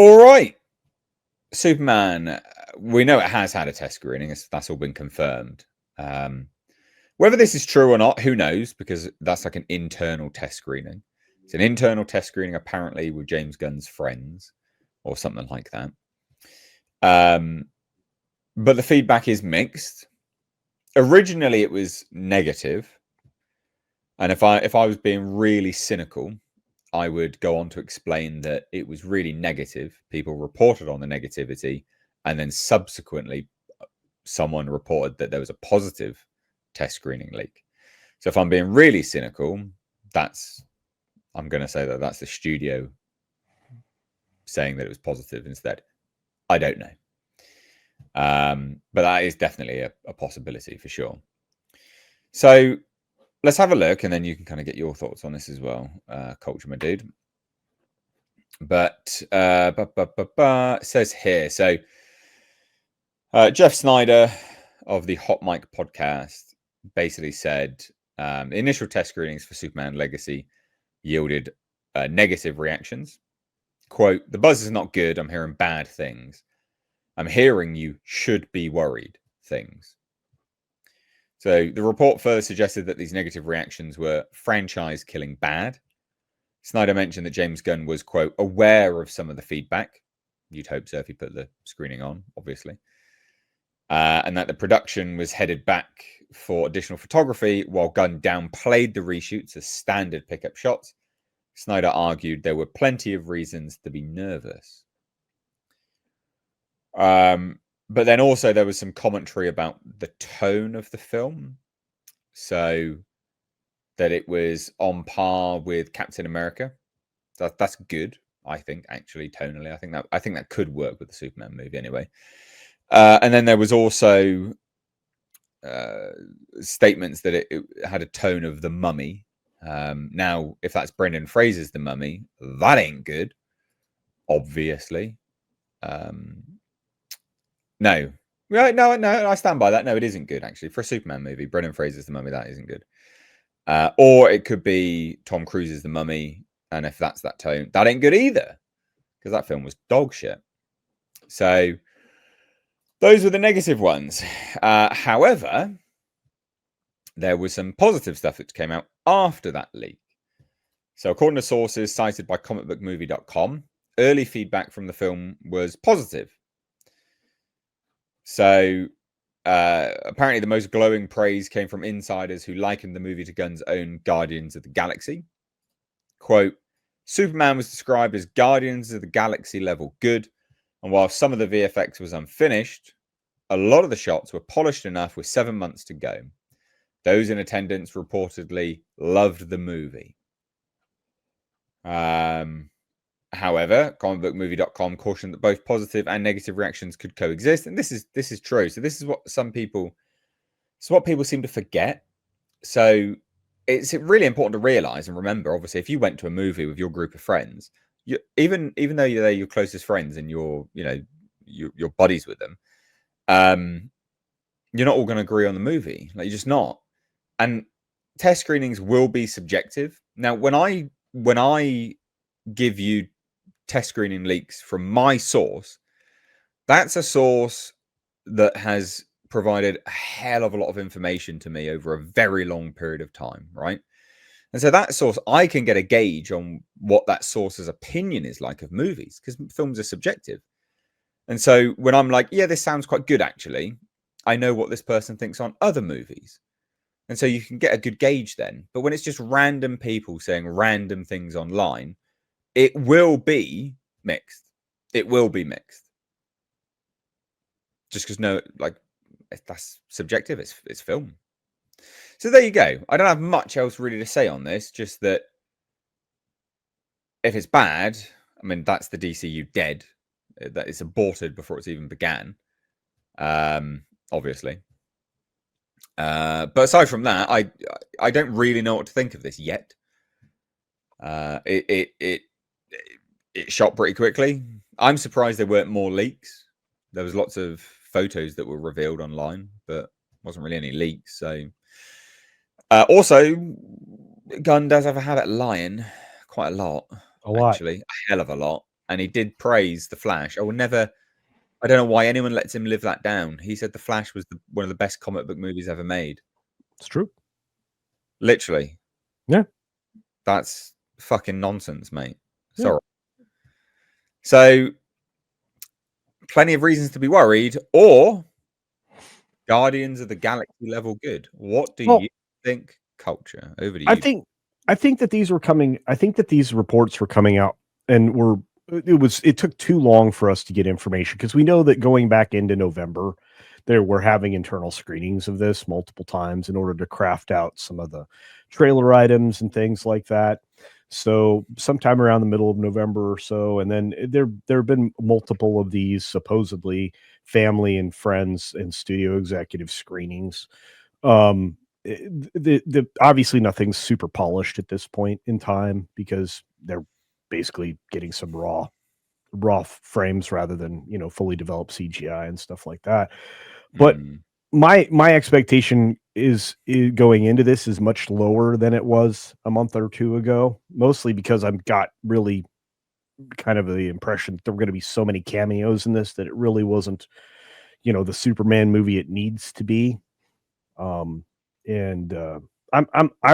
All right, Superman. We know it has had a test screening. That's all been confirmed. Whether this is true or not, who knows? Because that's like an internal test screening. It's an internal test screening, apparently, with James Gunn's friends or something like that. But the feedback is mixed. Originally, it was negative, and if I was being really cynical, I would go on to explain that it was really negative. People reported on the negativity, and then subsequently, someone reported that there was a positive test screening leak. So if I'm being really cynical, I'm going to say that that's the studio saying that it was positive instead. I don't know. But that is definitely a possibility for sure. So let's have a look, and then you can kind of get your thoughts on this as well, Culture, my dude. But it says here, so Jeff Snyder of the Hot Mic podcast basically said the initial test screenings for Superman Legacy yielded negative reactions. Quote, "The buzz is not good. I'm hearing bad things. I'm hearing you should be worried things." So the report further suggested that these negative reactions were franchise killing bad. Snyder mentioned that James Gunn was, quote, aware of some of the feedback. You'd hope so if he put the screening on, obviously. And that the production was headed back for additional photography while Gunn downplayed the reshoots as standard pickup shots. Snyder argued there were plenty of reasons to be nervous. But then also there was some commentary about the tone of the film. So that it was on par with Captain America. That's good, I think, actually, tonally. I think that could work with the Superman movie anyway. And then there was also statements that it had a tone of The Mummy. Now, if that's Brendan Fraser's The Mummy, that ain't good, obviously. No, I stand by that. No, it isn't good, actually. For a Superman movie, Brendan Fraser's The Mummy, that isn't good. Or it could be Tom Cruise's The Mummy, and if that's that tone, that ain't good either, because that film was dog shit. So those were the negative ones. However, there was some positive stuff that came out after that leak. So according to sources cited by comicbookmovie.com, early feedback from the film was positive. So apparently the most glowing praise came from insiders who likened the movie to Gunn's own Guardians of the Galaxy. Quote, Superman was described as Guardians of the Galaxy level good, and while some of the VFX was unfinished, a lot of the shots were polished enough with 7 months to go. Those in attendance reportedly loved the movie. However, comicbookmovie.com cautioned that both positive and negative reactions could coexist, and this is true. So this is what people seem to forget. So it's really important to realize and remember. Obviously, if you went to a movie with your group of friends, even though they're your closest friends and you're buddies with them, you're not all going to agree on the movie. Like, you're just not. And test screenings will be subjective. Now, when I give you test screening leaks from my source, that's a source that has provided a hell of a lot of information to me over a very long period of time, right? And so that source, I can get a gauge on what that source's opinion is like of movies, because films are subjective. And so when I'm like, yeah, this sounds quite good, actually, I know what this person thinks on other movies. And so you can get a good gauge then. But when it's just random people saying random things online, it will be mixed. It will be mixed. Just because that's subjective. It's film. So there you go. I don't have much else really to say on this. Just that if it's bad, I mean, that's the DCU dead. That it's aborted before it's even began. Obviously. But aside from that, I don't really know what to think of this yet. It shot pretty quickly. I'm surprised there weren't more leaks. There was lots of photos that were revealed online, but wasn't really any leaks. So, also, Gunn does have a habit of lying quite a lot. Actually, a hell of a lot. and he did praise the Flash. I don't know why anyone lets him live that down. He said the Flash was one of the best comic book movies ever made. It's true. Literally. Yeah. That's fucking nonsense, mate. Sorry. Yeah. So, plenty of reasons to be worried, or Guardians of the Galaxy level good. What do you think, Culture? Over to you. I think that these were coming. I think that these reports were coming out, and it took too long for us to get information, because we know that going back into November, we're having internal screenings of this multiple times in order to craft out some of the trailer items and things like that. So sometime around the middle of November or so, and then there have been multiple of these supposedly family and friends and studio executive screenings. Obviously nothing's super polished at this point in time, because they're basically getting some raw frames rather than, fully developed CGI and stuff like that. But my expectation is going into this is much lower than it was a month or two ago, mostly because I've got really kind of the impression that there were going to be so many cameos in this that it really wasn't, the Superman movie it needs to be. I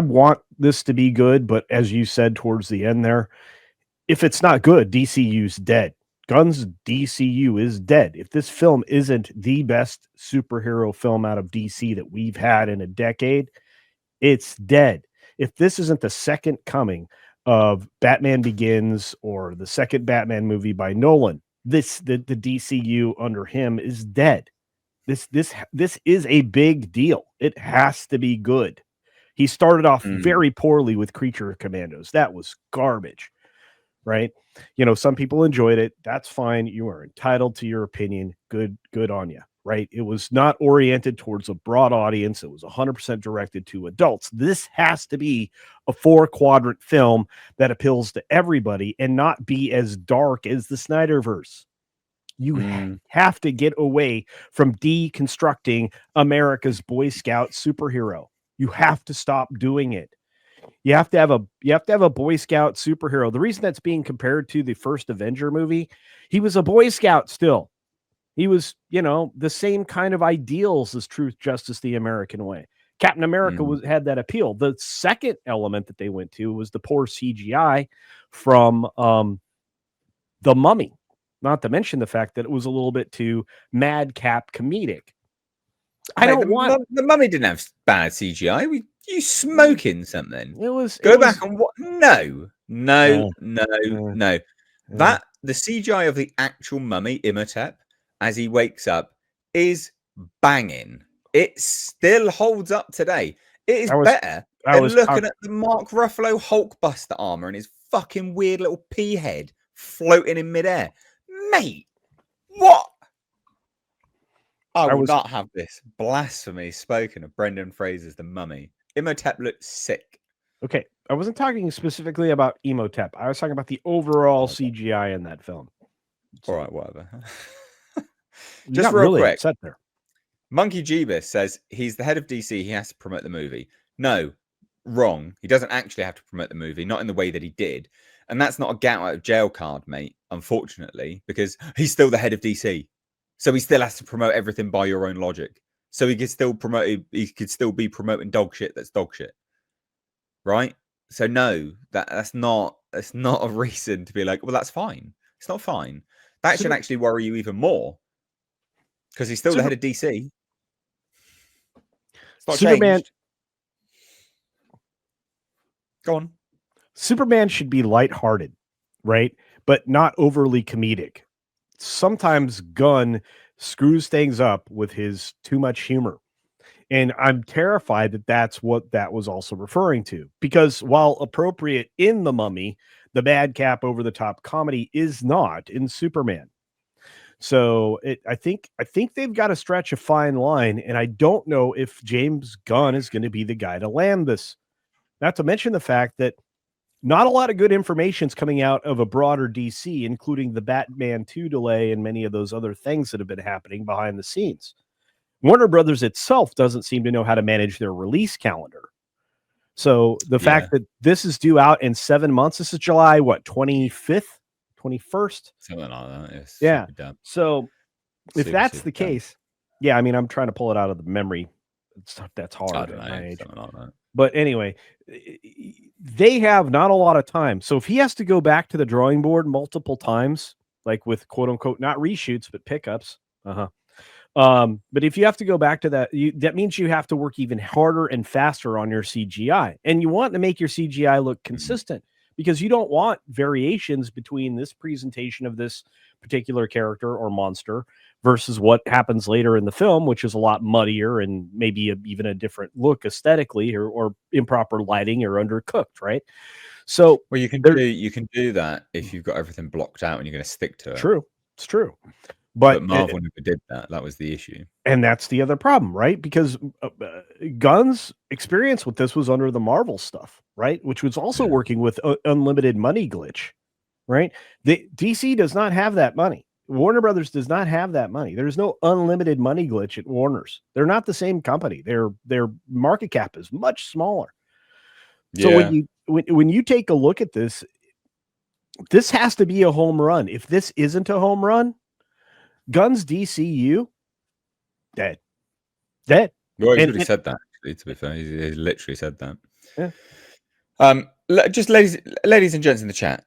want this to be good, but as you said towards the end there, if it's not good, DCU's dead. Gunn's DCU is dead. If this film isn't the best superhero film out of DC that we've had in a decade, it's dead. If this isn't the second coming of Batman Begins or the second Batman movie by Nolan, the DCU under him is dead. This is a big deal. It has to be good. He started off very poorly with Creature Commandos. That was garbage, right? Some people enjoyed it. That's fine. You are entitled to your opinion. Good on you, right? It was not oriented towards a broad audience. It was 100% directed to adults. This has to be a 4-quadrant film that appeals to everybody and not be as dark as the Snyderverse. You have to get away from deconstructing America's Boy Scout superhero. You have to stop doing it. You have to have a Boy Scout superhero. The reason that's being compared to the first Avenger movie, he was a Boy Scout still. He was, the same kind of ideals as Truth, Justice, the American Way. Captain America had that appeal. The second element that they went to was the poor CGI from The Mummy. Not to mention the fact that it was a little bit too madcap comedic. The Mummy didn't have bad CGI. You smoking something? Go back and what? No. That the CGI of the actual Mummy, Imhotep, as he wakes up, is banging. It still holds up today. It is better than looking at the Mark Ruffalo Hulkbuster armor and his fucking weird little pea head floating in midair. Mate, what? I will not have this blasphemy spoken of Brendan Fraser's The Mummy. Imhotep looked sick. Okay, I wasn't talking specifically about Imhotep. I was talking about the overall CGI in that film. All right, whatever. Just real really quick. Upset there. Monkey Jeebus says he's the head of DC. He has to promote the movie. No, wrong. He doesn't actually have to promote the movie, not in the way that he did. And that's not a get out of jail card, mate, unfortunately, because he's still the head of DC. So he still has to promote everything by your own logic. So he could still be promoting dog shit that's dog shit. Right? So no, that's not a reason to be like, well, that's fine. It's not fine. That should actually worry you even more. Because he's still the head of DC. It's not Superman. Changed. Go on. Superman should be lighthearted, right? But not overly comedic. Sometimes Gunn screws things up with his too much humor. And I'm terrified that that's what that was also referring to. Because while appropriate in The Mummy, the madcap over-the-top comedy is not in Superman. So I think they've got to stretch a fine line, and I don't know if James Gunn is going to be the guy to land this. Not to mention the fact that not a lot of good information is coming out of a broader DC, including the Batman 2 delay and many of those other things that have been happening behind the scenes. Warner Brothers itself doesn't seem to know how to manage their release calendar. So the fact that this is due out in 7 months, this is July, 25th, 21st. Something like that. It's Yeah. super dumb. So if Super, that's super the dumb. case, yeah, I mean, I'm trying to pull it out of the memory. That's I hard don't at know. my age. Something like that. But anyway, they have not a lot of time. So if he has to go back to the drawing board multiple times, like with quote unquote not reshoots but pickups, but if you have to go back to that, that means you have to work even harder and faster on your CGI, and you want to make your CGI look consistent because you don't want variations between this presentation of this particular character or monster versus what happens later in the film, which is a lot muddier and maybe even a different look aesthetically, or improper lighting or undercooked, right? So, well, you can do that if you've got everything blocked out and you're going to stick to it. True, it's true, but Marvel never did that. That was the issue, and that's the other problem, right? Because Gunn's experience with this was under the Marvel stuff, right? Which was also working with unlimited money glitch, right? The DC does not have that money. Warner Brothers does not have that money. There's no unlimited money glitch at Warner's. They're not the same company. Their market cap is much smaller. So when you take a look at this, this has to be a home run. If this isn't a home run, Gunn's DCU dead. Well, he's already said that. Actually, to be fair, he literally said that. Yeah. Just ladies and gents in the chat,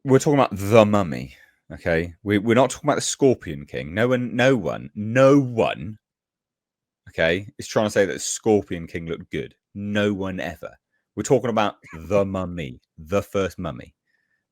we're talking about The Mummy. Okay, we're not talking about the Scorpion King. No one. Okay, is trying to say that the Scorpion King looked good. No one ever. We're talking about The Mummy, the first mummy.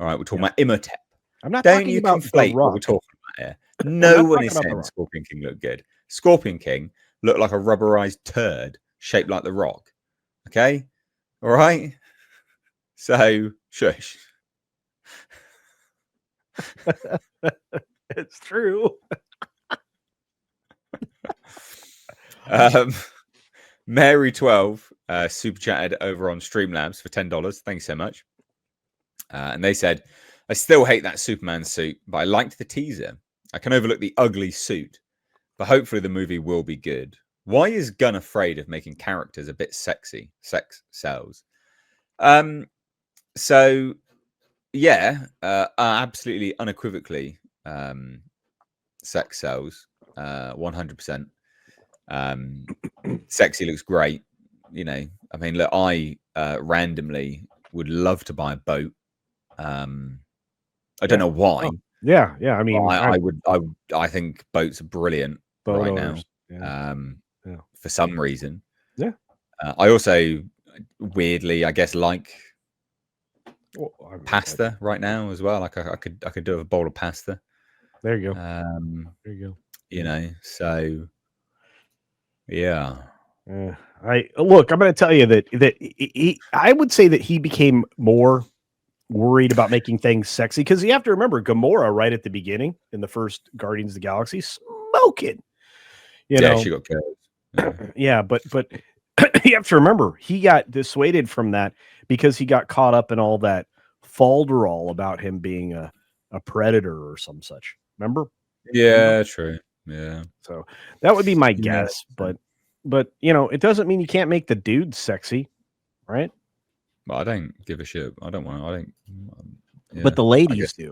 All right, we're talking about Imhotep. I'm not Don't talking you about conflate what we're talking about here. No one is saying Scorpion King looked good. Scorpion King looked like a rubberized turd shaped like the Rock. Okay, all right. So shush. It's true. Mary 12 super chatted over on Streamlabs for $10. Thanks so much. And they said, I still hate that Superman suit, but I liked the teaser. I can overlook the ugly suit, but hopefully the movie will be good. Why is Gunn afraid of making characters a bit sexy? Sex sells. So yeah, absolutely unequivocally, sex sells 100%. Sexy looks great. You know, I mean, look, I randomly would love to buy a boat. I don't know why. Yeah. I mean, I think boats are brilliant right owners. now. For some reason. Yeah. I also weirdly, I guess, like pasta right now as well. Like I could do a bowl of pasta. There you go. There you go. You know, so yeah. I'm going to tell you that I would say that he became more worried about making things sexy because you have to remember Gamora right at the beginning in the first Guardians of the Galaxy smoking. You know, she got killed. Yeah, but you have to remember he got dissuaded from that because he got caught up in all that falderall about him being a predator or some such. Remember? Yeah, true. Yeah. So that would be my guess, but you know, it doesn't mean you can't make the dude sexy, right? Well, I don't give a shit. I don't. Yeah, but the ladies do.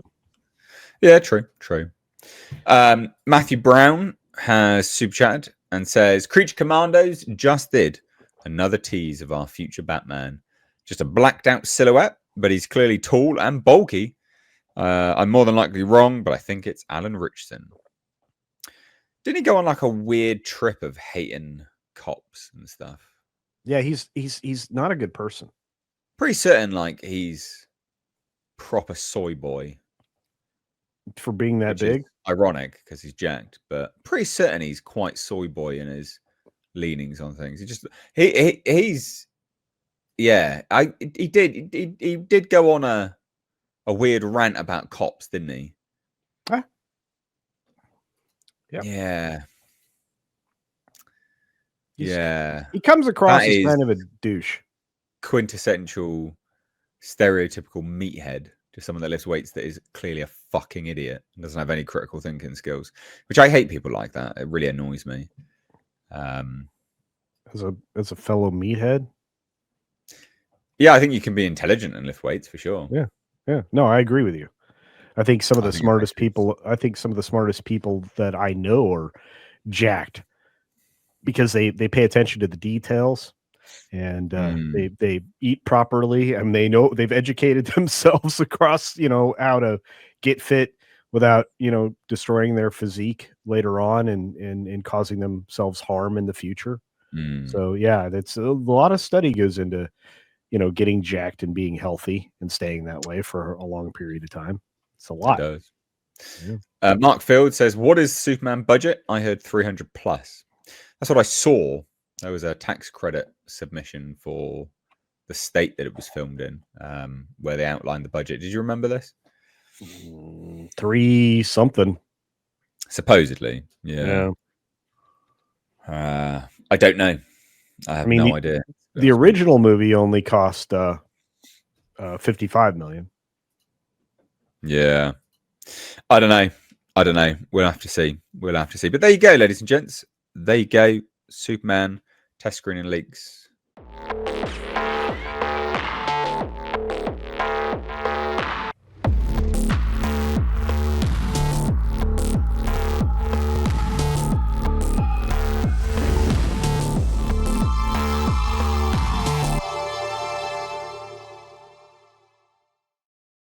Yeah, true. Matthew Brown has super chatted and says, Creature Commandos just did another tease of our future Batman. Just a blacked out silhouette, but he's clearly tall and bulky. I'm more than likely wrong, but I think it's Alan Ritchson. Didn't he go on like a weird trip of hating cops and stuff? Yeah, he's not a good person. Pretty certain, like he's proper soy boy for being that big. Ironic because he's jacked, but pretty certain he's quite soy boy in his leanings on things. He's he did go on a weird rant about cops, didn't he? Yep. Yeah. He comes across as kind of a douche. Quintessential stereotypical meathead, just someone that lifts weights that is clearly a fucking idiot and doesn't have any critical thinking skills, which I hate people like that. It really annoys me. As a fellow meathead. Yeah, I think you can be intelligent and lift weights for sure. Yeah. No, I agree with you. I think some of I the think it's smartest actually people. I think some of the smartest people that I know are jacked because they pay attention to the details and they eat properly and they know they've educated themselves across how to get fit without destroying their physique later on and causing themselves harm in the future. mm, So yeah, that's a lot of study goes into getting jacked and being healthy and staying that way for a long period of time. It's a it lot. does. Yeah. Mark Field says, "What is Superman budget?" I heard 300 plus. That's what I saw. There was a tax credit submission for the state that it was filmed in, where they outlined the budget. Did you remember this? 3 something. Supposedly, yeah. Yeah. I don't know. I have I mean, no idea. To be the honest with you. original movie only cost 55 million. Yeah, I don't know. I don't know. We'll have to see. We'll have to see. But there you go, ladies and gents. There you go. Superman test screening leaks.